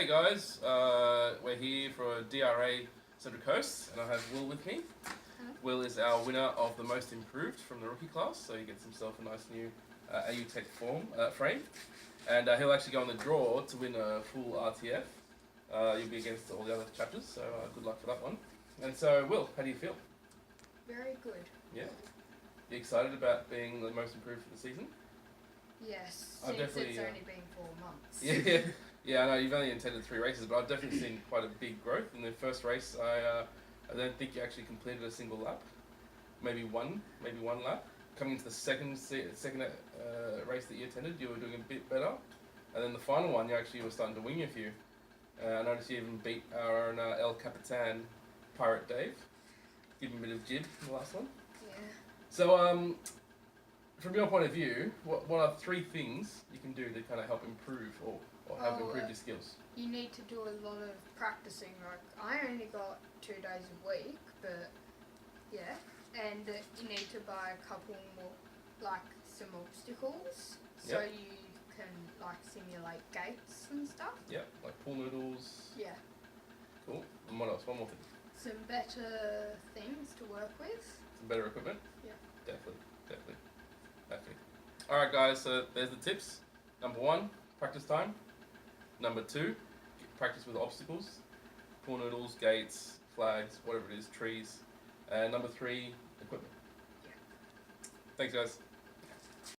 Hey guys, we're here for DRA Central Coast, and I have Will with me. Hello. Will is our winner of the most improved from the rookie class, so he gets himself a nice new AU Tech frame, and he'll actually go on the draw to win a full RTF. You'll be against all the other chapters, so good luck for that one. And so, Will, how do you feel? Very good. Yeah? You excited about being the most improved for the season? Yes, I've since definitely, it's only been 4 months. Yeah. I know you've only attended 3 races, but I've definitely seen quite a big growth. In the first race, I don't think you actually completed a single lap, maybe one lap. Coming into the second race that you attended, you were doing a bit better, and then the final one, you actually were starting to wing a few. I noticed you even beat our own El Capitan, Pirate Dave. Give him a bit of jib in the last one. Yeah. So, from your point of view, what are 3 things you can do to kind of help improve or have improved your skills? You need to do a lot of practicing. Like, I only got 2 days a week, but yeah. And you need to buy a couple more, like some obstacles, so Yep. you can like simulate gates and stuff. Yeah, like pool noodles. Yeah. Cool. And what else? One more thing. Some better things to work with. Some better equipment. Yeah. Definitely. Okay. All right, guys. So there's the tips. Number 1, practice time. Number 2, practice with obstacles, pool noodles, gates, flags, whatever it is, trees. And number 3, equipment. Yeah. Thanks, guys.